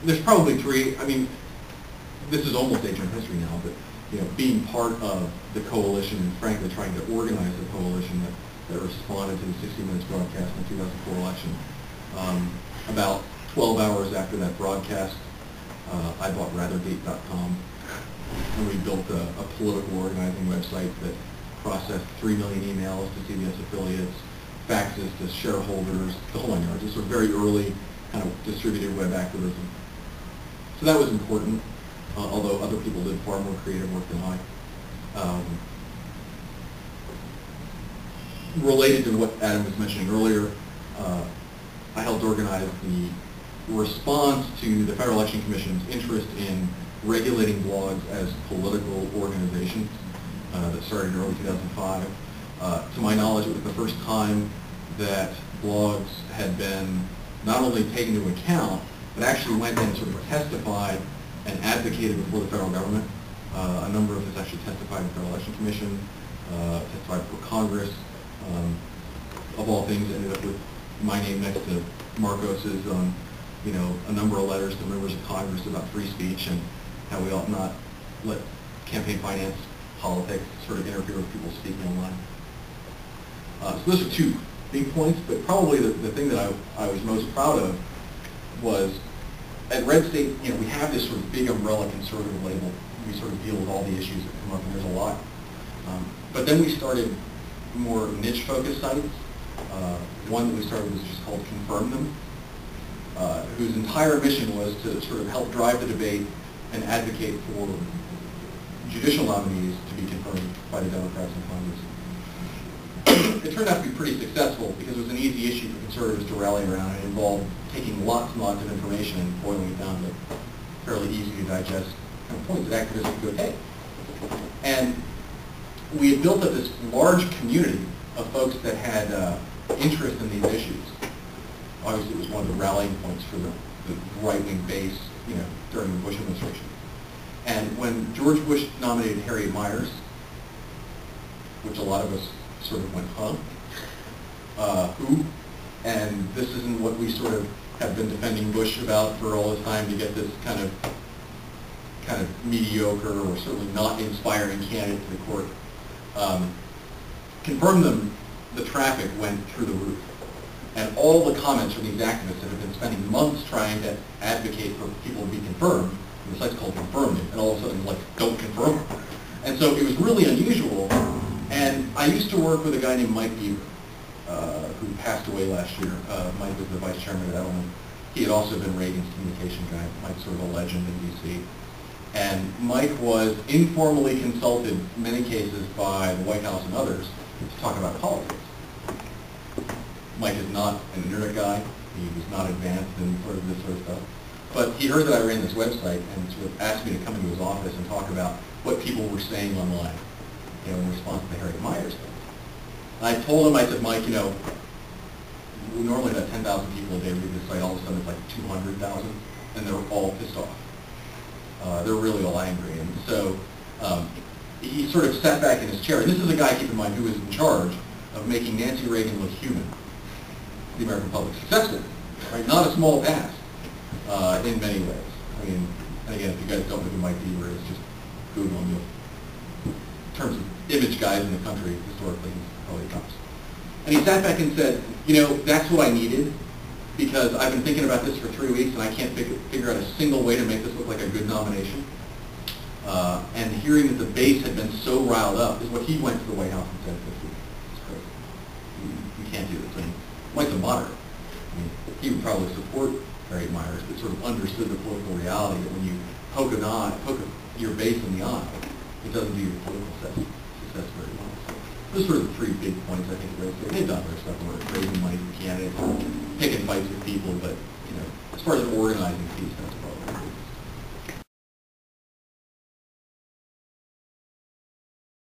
there's probably three. I mean, this is almost ancient history now, but being part of the coalition and frankly trying to organize the coalition that responded to the 60 Minutes broadcast in the 2004 election. About 12 hours after that broadcast, I bought Rathergate.com, and we built a political organizing website that processed 3 million emails to CBS affiliates, faxes to shareholders, the whole nine yards. Just a very early kind of distributed web activism. So that was important, although other people did far more creative work than I. Related to what Adam was mentioning earlier, I helped organize the response to the Federal Election Commission's interest in regulating blogs as political organizations that started in early 2005. To my knowledge, it was the first time that blogs had been not only taken into account, but actually went and sort of testified and advocated before the federal government. A number of us actually testified in the Federal Election Commission, testified before Congress. Of all things, ended up with my name next to Marcos's on, a number of letters to members of Congress about free speech and how we ought not let campaign finance politics sort of interfere with people speaking online. So those are two big points, but probably the thing that I was most proud of was at RedState, we have this sort of big umbrella conservative label. We sort of deal with all the issues that come up, and there's a lot. But then we started more niche-focused sites. One that we started was just called Confirm Them, whose entire mission was to sort of help drive the debate and advocate for judicial nominees to be confirmed by the Democrats in Congress. It turned out to be pretty successful because it was an easy issue for conservatives to rally around. It involved taking lots and lots of information and boiling it down to fairly easy to digest kind of points that activists could take. And we had built up this large community of folks that had interest in these issues. Obviously, it was one of the rallying points for the right-wing base, during the Bush administration. And when George Bush nominated Harriet Miers, which a lot of us sort of went, who? And this isn't what we sort of have been defending Bush about for all this time, to get this kind of mediocre or certainly not inspiring candidate to the court. Confirm Them, the traffic went through the roof. And all the comments from these activists that have been spending months trying to advocate for people to be confirmed, and the site's called Confirm Me, and all of a sudden it's like, don't confirm her. And so it was really unusual. And I used to work with a guy named Mike Beaver, who passed away last year. Mike was the vice chairman at Edelman. He had also been Reagan's communication guy. Mike's sort of a legend in D.C. And Mike was informally consulted in many cases by the White House and others to talk about politics. Mike is not an internet guy. He was not advanced in this sort of stuff. But he heard that I ran this website and sort of asked me to come into his office and talk about what people were saying online, in response to the Harriet Miers thing. And I told him, I said, Mike, we normally have 10,000 people a day read this site. All of a sudden it's like 200,000, and they're all pissed off. They're really all angry. And so he sort of sat back in his chair. And this is a guy, keep in mind, who was in charge of making Nancy Reagan look human, the American public successful, right? Not a small task in many ways. I mean, and again, if you guys don't know who Mike Beaver is, just Google him. In terms of image guys in the country, historically, he's probably the tops. And he sat back and said, that's what I needed, because I've been thinking about this for 3 weeks and I can't figure out a single way to make this look like a good nomination. And hearing that the base had been so riled up is what he went to the White House and said, it's crazy. You can't do this. I mean, Mike's a moderate. I mean, he would probably support Harriet Miers, but sort of understood the political reality that when you poke your base in the eye, it doesn't do your political success very well. So those are sort of the three big points I think they've done their stuff where raising money for candidates, picking fights with people, but as far as an organizing piece, that's probably